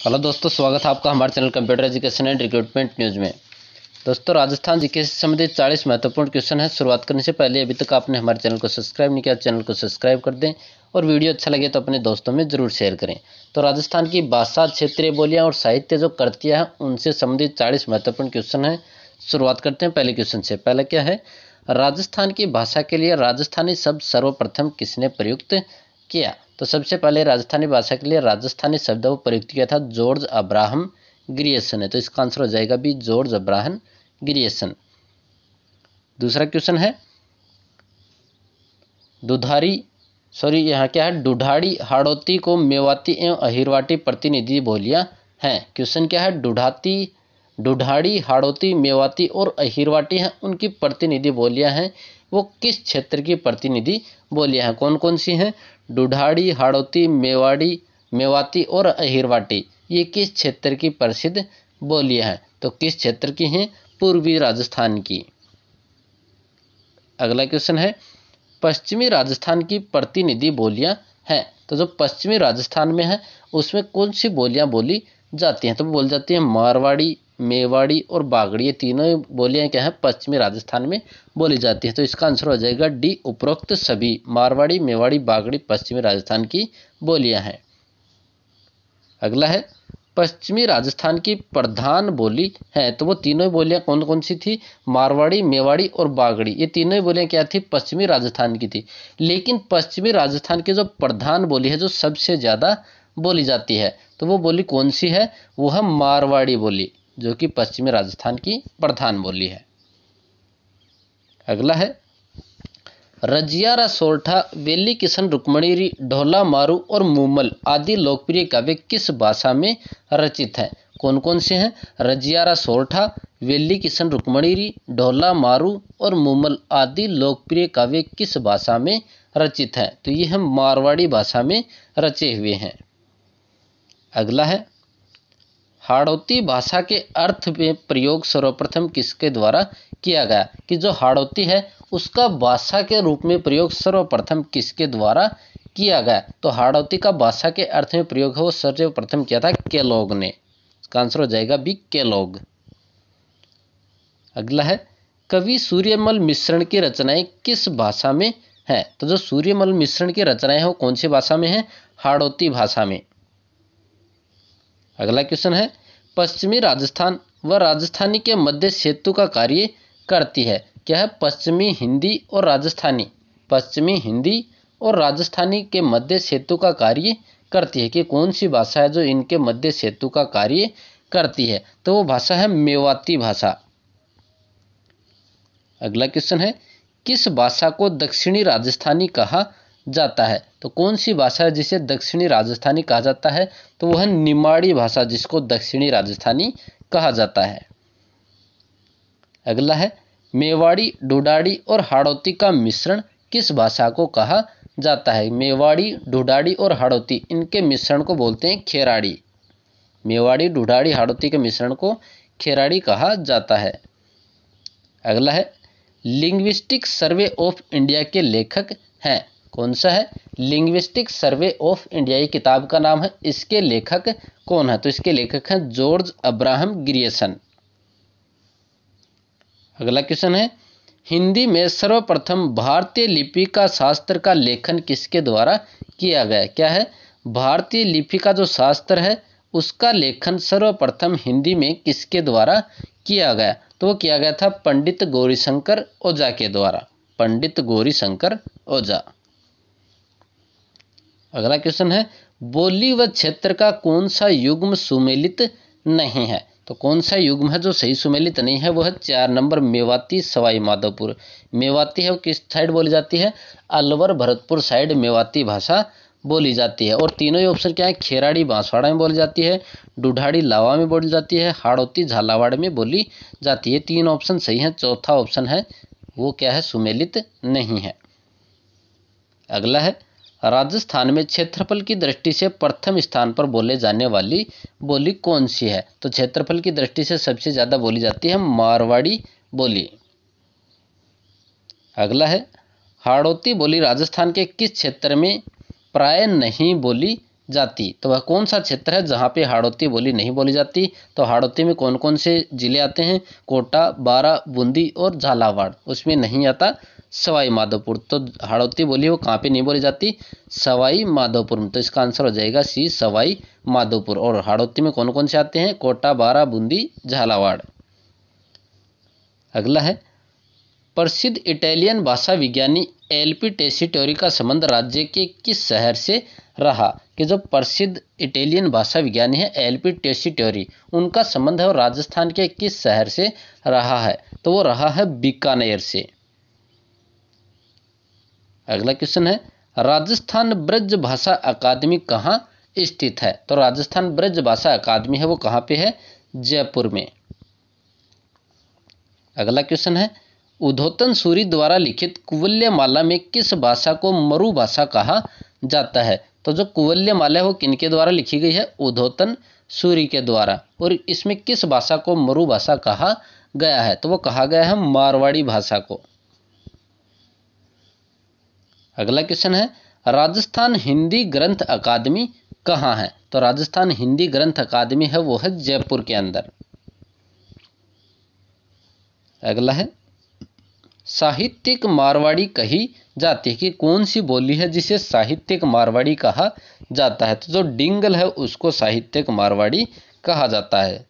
Hello दोस्तों, स्वागत है आपका हमारे channel computer education and recruitment news में। दोस्तों, राजस्थान जीके से संबंधित 40 महत्वपूर्ण क्वेश्चन है। शुरुआत करने से पहले अभी तक आपने हमारे चैनल को सब्सक्राइब नहीं किया, चैनल को सब्सक्राइब कर दें और वीडियो अच्छा लगे तो अपने दोस्तों में जरूर शेयर करें। तो राजस्थान की भाषा, क्षेत्रीय बोलियाँ और साहित्य जो करतियाँ हैं उनसे संबंधित 40 महत्वपूर्ण क्वेश्चन है। शुरुआत करते हैं पहले क्वेश्चन से। पहला क्या है, राजस्थान की भाषा के लिए राजस्थानी शब्द सर्वप्रथम किसने प्रयुक्त किया? तो सबसे पहले राजस्थानी भाषा के लिए राजस्थानी शब्द को प्रयुक्त किया था जॉर्ज अब्राहम ग्रियर्सन ने। तो इसका आंसर हो जाएगा बी, जॉर्ज अब्राहम ग्रियर्सन। दूसरा क्वेश्चन है, यहाँ क्या है, दुधाड़ी हाड़ौती को मेवाती एवं अहिरवाटी प्रतिनिधि बोलियां हैं। क्वेश्चन क्या है, दुधाड़ी हाड़ौती मेवाती और अहिरवाटी हैं, उनकी प्रतिनिधि बोलियां हैं। वो किस क्षेत्र की प्रतिनिधि बोलियां हैं? कौन कौन सी हैं? दुधाड़ी, हाड़ौती, मेवाती और अहिरवाटी, ये किस क्षेत्र की प्रसिद्ध बोलियां हैं? तो किस क्षेत्र की हैं? पूर्वी राजस्थान की। अगला क्वेश्चन है, पश्चिमी राजस्थान की प्रतिनिधि बोलियां हैं। तो जो पश्चिमी राजस्थान में है उसमें कौन सी बोलियां बोली जाती हैं? तो बोल जाती हैं मारवाड़ी, मेवाड़ी और बागड़ी। ये तीनों बोलियां क्या हैं? पश्चिमी राजस्थान में बोली जाती हैं। तो इसका आंसर हो जाएगा डी, उपरोक्त सभी। मारवाड़ी, मेवाड़ी, बागड़ी पश्चिमी राजस्थान की बोलियां हैं। अगला है, पश्चिमी राजस्थान की प्रधान बोली है। तो वो तीनों बोलियां कौन कौन सी थी? मारवाड़ी, मेवाड़ी और बागड़ी। ये तीनों बोलियां क्या थी? पश्चिमी राजस्थान की थी। लेकिन पश्चिमी राजस्थान की जो प्रधान बोली है, जो सबसे ज़्यादा बोली जाती है, तो वो बोली कौन सी है? वो है मारवाड़ी बोली, जो कि पश्चिमी राजस्थान की प्रधान बोली है। अगला है, रजियारा सोरठा, वेली किशन रुक्मणी, ढोला मारू और मूमल आदि लोकप्रिय काव्य किस भाषा में रचित हैं? कौन कौन से हैं? रजियारा सोरठा, वेली किशन रुक्मणी, ढोला मारू और मूमल आदि लोकप्रिय काव्य किस भाषा में रचित हैं? तो ये हम मारवाड़ी भाषा में रचे हुए हैं। अगला है, हाड़ौती भाषा के अर्थ में प्रयोग सर्वप्रथम किसके द्वारा किया गया? कि जो हाड़ौती है उसका भाषा के रूप में प्रयोग सर्वप्रथम किसके द्वारा किया गया? तो हाड़ौती का भाषा के अर्थ में प्रयोग है वो सर्वप्रथम किया था केलॉग ने। इसका आंसर हो जाएगा बी, केलॉग। अगला है, कवि सूर्यमल मिश्रण की रचनाएं किस भाषा में है? तो जो सूर्यमल मिश्रण की रचनाएं हैं वो कौन सी भाषा में है? हाड़ौती भाषा में। अगला क्वेश्चन है, पश्चिमी राजस्थान व राजस्थानी के मध्य सेतु का कार्य करती है। क्या है? पश्चिमी हिंदी और राजस्थानी, पश्चिमी हिंदी और राजस्थानी के मध्य सेतु का कार्य करती है। कि कौन सी भाषा है जो इनके मध्य सेतु का कार्य करती है? तो वो भाषा है मेवाती भाषा। अगला क्वेश्चन है, किस भाषा को दक्षिणी राजस्थानी कहा जाता है? तो कौन सी भाषा है जिसे दक्षिणी राजस्थानी कहा जाता है? तो वह निमाड़ी भाषा, जिसको दक्षिणी राजस्थानी कहा जाता है। अगला है, मेवाड़ी, दुधाड़ी और हाड़ौती का मिश्रण किस भाषा को कहा जाता है? मेवाड़ी, दुधाड़ी और हाड़ौती, इनके मिश्रण को बोलते हैं खेराड़ी। मेवाड़ी, दुधाड़ी, हाड़ौती के मिश्रण को खेराड़ी कहा जाता है। अगला है, लिंग्विस्टिक सर्वे ऑफ इंडिया के लेखक हैं। कौन सा है? लिंग्विस्टिक सर्वे ऑफ इंडिया, ये किताब का नाम है। इसके लेखक कौन है? तो इसके लेखक हैं जॉर्ज अब्राहम ग्रियर्सन। अगला क्वेश्चन है, हिंदी में सर्वप्रथम भारतीय लिपि का शास्त्र का लेखन किसके द्वारा किया गया? क्या है? भारतीय लिपि का जो शास्त्र है उसका लेखन सर्वप्रथम हिंदी में किसके द्वारा किया गया? तो वो किया गया था पंडित गौरीशंकर ओझा के द्वारा, पंडित गौरीशंकर ओझा। अगला क्वेश्चन है, बोली व क्षेत्र का कौन सा युग्म सुमेलित नहीं है? तो कौन सा युग्म है जो सही सुमेलित नहीं है? वो है 4 नंबर, मेवाती सवाई माधोपुर। मेवाती है वो किस साइड बोली जाती है? अलवर भरतपुर साइड मेवाती भाषा बोली जाती है। और तीनों ही ऑप्शन क्या है? खेराड़ी बांसवाड़ा में बोली जाती है, दुधाड़ी लावा में बोली जाती है, हाड़ौती झालावाड़ में बोली जाती है। 3 ऑप्शन सही हैं। चौथा ऑप्शन है वो क्या है? सुमेलित नहीं है। अगला है, राजस्थान में क्षेत्रफल की दृष्टि से प्रथम स्थान पर बोले जाने वाली बोली कौन सी है? तो क्षेत्रफल की दृष्टि से सबसे ज्यादा बोली जाती है मारवाड़ी बोली। अगला है, हाड़ौती बोली राजस्थान के किस क्षेत्र में प्राय नहीं बोली जाती। तो वह कौन सा क्षेत्र है जहाँ पे हाड़ौती बोली नहीं बोली जाती? तो हाड़ौती में कौन कौन से जिले आते हैं? कोटा, बारा, बूंदी और झालावाड़। उसमें नहीं आता सवाई माधोपुर। तो हाड़ौती बोली वो कहाँ पे नहीं बोली जाती? सवाई माधोपुर में। तो इसका आंसर हो जाएगा सी, सवाई माधोपुर। और हाड़ौती में कौन कौन से आते हैं? कोटा, बारा, बूंदी, झालावाड़। अगला है, प्रसिद्ध इटालियन भाषा विज्ञानी एलपी टेसीटोरी का संबंध राज्य के किस शहर से रहा? कि जो प्रसिद्ध इटालियन भाषा विज्ञानी है एलपी टेसीटोरी, उनका संबंध है वो राजस्थान के किस शहर से रहा है? तो वो रहा है बीकानेर से। अगला क्वेश्चन है, राजस्थान ब्रज भाषा अकादमी कहाँ स्थित है? तो राजस्थान ब्रज भाषा अकादमी है वो कहाँ पे है? जयपुर में। अगला क्वेश्चन है, उद्धोतन सूरी द्वारा लिखित कुवल्यमाला में किस भाषा को मरु भाषा कहा जाता है? तो जो कुवल्यमाला है वो किनके द्वारा लिखी गई है? उद्धोतन सूरी के द्वारा। और इसमें किस भाषा को मरु भाषा कहा गया है? तो वो कहा गया है मारवाड़ी भाषा को। अगला क्वेश्चन है, राजस्थान हिंदी ग्रंथ अकादमी कहाँ है? तो राजस्थान हिंदी ग्रंथ अकादमी है वो है जयपुर के अंदर। अगला है, साहित्यिक मारवाड़ी कही जाती है कि कौन सी बोली है जिसे साहित्यिक मारवाड़ी कहा जाता है? तो जो डिंगल है उसको साहित्यिक मारवाड़ी कहा जाता है।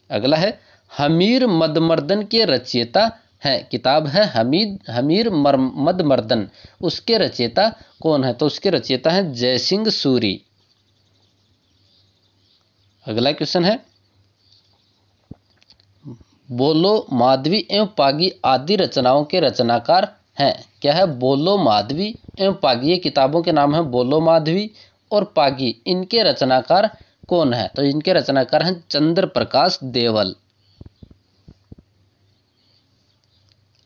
अगला है, हमीर मदमर्दन के रचयिता है, किताब है हमीर मदमर्दन, उसके रचयिता कौन है? तो उसके रचयिता है जयसिंह सूरी। अगला क्वेश्चन है, बोलो, माधवी एवं पागी आदि रचनाओं के रचनाकार हैं। क्या है? बोलो, माधवी एवं पागी, ये किताबों के नाम है बोलो, माधवी और पागी। इनके रचनाकार कौन है? तो इनके रचनाकार हैं चंद्र प्रकाश देवल।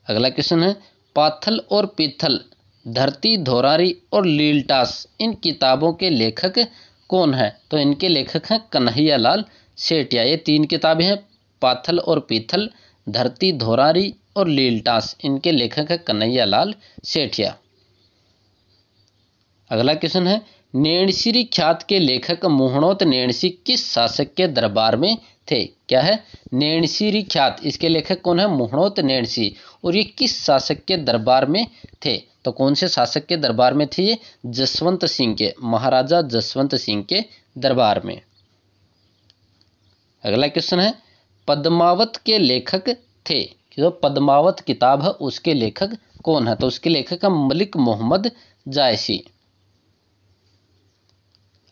अगला क्वेश्चन है, पाथल और पीथल, धरती धोरारी और लीलटास, इन किताबों के लेखक कौन है? तो इनके लेखक हैं कन्हैया लाल सेठिया। ये तीन किताबें हैं, पाथल और पीथल, धरती धोरारी और लीलटास, इनके लेखक है कन्हैया लाल सेठिया। अगला क्वेश्चन है, नेणसीरी ख्यात के लेखक मोहनोत नेणसी किस शासक के दरबार में थे? क्या है? नेणसीरी ख्यात, इसके लेखक कौन है? मोहनोत नेणसी। और ये किस शासक के दरबार में थे? तो कौन से शासक के दरबार में थे ये? जसवंत सिंह के, महाराजा जसवंत सिंह के दरबार में। अगला क्वेश्चन है, पद्मावत के लेखक थे, जो पद्मावत किताब है उसके लेखक कौन है? तो उसके लेखक है मलिक मोहम्मद जायसी।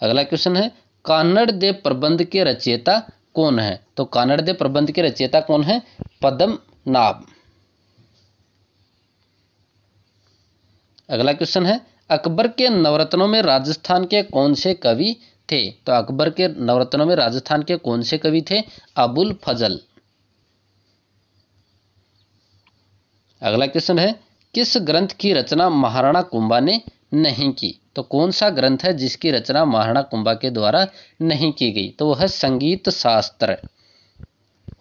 अगला क्वेश्चन है, कानड़ देव प्रबंध के रचयिता कौन है? तो कानड़ देव प्रबंध के रचयिता कौन है? पद्मनाभ। अगला क्वेश्चन है, अकबर के नवरत्नों में राजस्थान के कौन से कवि थे? तो अकबर के नवरत्नों में राजस्थान के कौन से कवि थे? अबुल फजल। अगला क्वेश्चन है, किस ग्रंथ की रचना महाराणा कुंभा ने नहीं की? तो कौन सा ग्रंथ है जिसकी रचना महाराणा कुंभा के द्वारा नहीं की गई? तो वह है संगीत शास्त्र।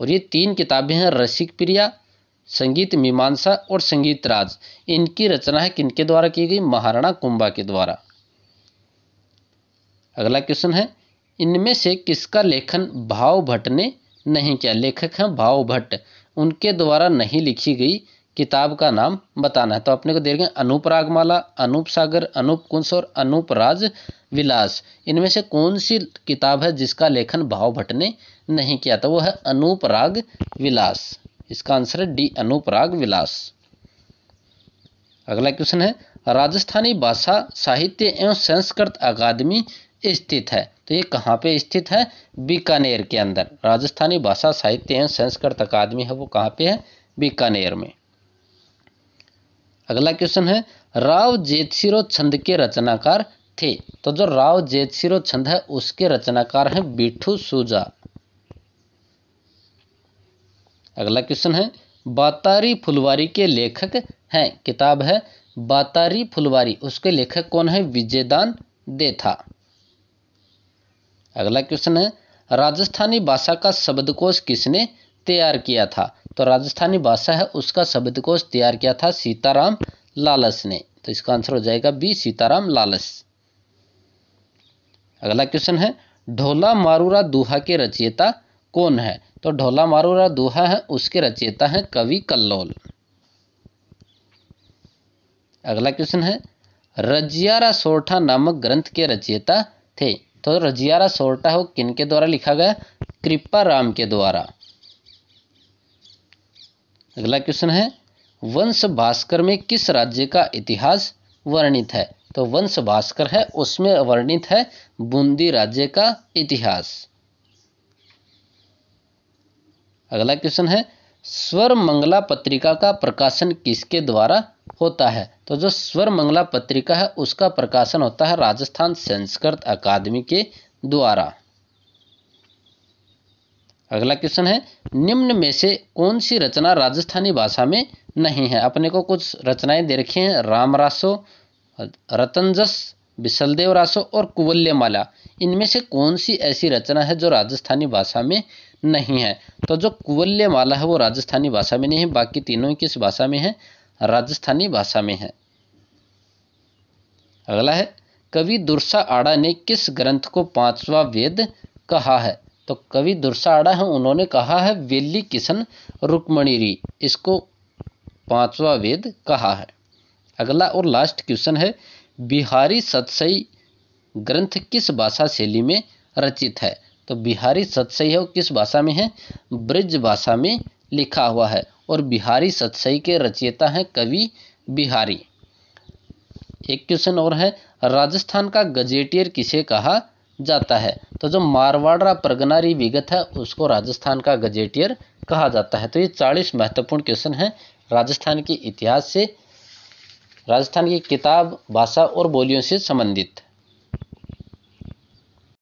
और ये तीन किताबें हैं, रसिक प्रिया, संगीत मीमांसा और संगीत राज। इनकी रचना है किनके द्वारा की गई? महाराणा कुंभा के द्वारा। अगला क्वेश्चन है, इनमें से किसका लेखन भाव भट्ट ने नहीं किया? लेखक हैं भाव भट्ट, उनके द्वारा नहीं लिखी गई किताब का नाम बताना है। तो अपने को दे रहे हैं अनूप रागमाला, अनूप सागर, अनूप कुंस और अनूप राज विलास। इनमें से कौन सी किताब है जिसका लेखन भाव भट्ट ने नहीं किया? तो वो है अनूप राग विलास। इसका आंसर है डी, अनूप राग विलास। अगला क्वेश्चन है, राजस्थानी भाषा साहित्य एवं संस्कृत अकादमी स्थित है, तो ये कहाँ पे स्थित है? बीकानेर के अंदर। राजस्थानी भाषा साहित्य एवं संस्कृत अकादमी है वो कहाँ पे है? बीकानेर में। अगला क्वेश्चन है, राव जेतसिरो छंद के रचनाकार थे, तो जो राव जेतसिरो छंद है उसके रचनाकार हैं बिट्ठू सूजा। अगला क्वेश्चन है, बातारी फुलवारी के लेखक हैं, किताब है बातारी फुलवारी, उसके लेखक कौन है? विजयदान देथा। अगला क्वेश्चन है, राजस्थानी भाषा का शब्दकोश किसने तैयार किया था? तो राजस्थानी भाषा है उसका शब्दकोश तैयार किया था सीताराम लालस ने। तो इसका आंसर हो जाएगा बी, सीताराम लालस। अगला क्वेश्चन है ढोला मारूरा दोहा के रचयिता कौन है? तो ढोला मारूरा दोहा है उसके रचयिता हैं कवि कल्लोल। अगला क्वेश्चन है रजियारा सोरठा नामक ग्रंथ के रचयिता थे? तो रजियारा सोरठा हो किनके द्वारा लिखा गया? कृपाराम के द्वारा। अगला क्वेश्चन है वंश भास्कर में किस राज्य का इतिहास वर्णित है? तो वंश भास्कर है उसमें वर्णित है बूंदी राज्य का इतिहास। अगला क्वेश्चन है स्वर मंगला पत्रिका का प्रकाशन किसके द्वारा होता है? तो जो स्वर मंगला पत्रिका है उसका प्रकाशन होता है राजस्थान संस्कृत अकादमी के द्वारा। अगला क्वेश्चन है निम्न में से कौन सी रचना राजस्थानी भाषा में नहीं है? अपने को कुछ रचनाएं दे रखी हैं, राम रासो, रतनजस, बिसलदेव रासो और कुवल्यमाला। इनमें से कौन सी ऐसी रचना है जो राजस्थानी भाषा में नहीं है? तो जो कुवल्यमाला है वो राजस्थानी भाषा में नहीं है, बाकी तीनों किस भाषा में है? राजस्थानी भाषा में है। अगला है कवि दुर्सा आड़ा ने किस ग्रंथ को पांचवा वेद कहा है? तो कवि दुर्सा आड़ा है उन्होंने कहा है वेली किशन रुक्मणीरी, इसको पांचवा वेद कहा है। अगला और लास्ट क्वेश्चन है बिहारी सतसई ग्रंथ किस भाषा शैली में रचित है? तो बिहारी सतसई है वो किस भाषा में है? ब्रज भाषा में लिखा हुआ है और बिहारी सतसई के रचयिता हैं कवि बिहारी। एक क्वेश्चन और है राजस्थान का गजेटियर किसे कहा जाता है? तो जो मारवाड़ा परगनारी विगत है उसको राजस्थान का गजेटियर कहा जाता है। तो ये 40 महत्वपूर्ण क्वेश्चन हैं राजस्थान के इतिहास से, राजस्थान की किताब, भाषा और बोलियों से संबंधित।